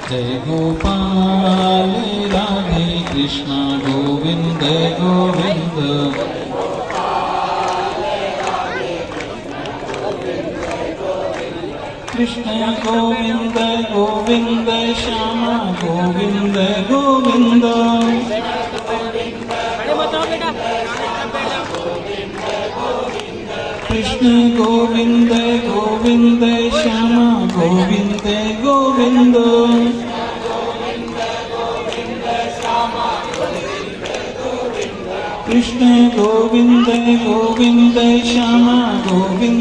Jai Gopal Radhe Krishna Govind Govind Krishna Govind Govind Shyama Govind Govind Krishna Govind Govind Shyama Govind Govind Krishna Govind Govind Shyama Govind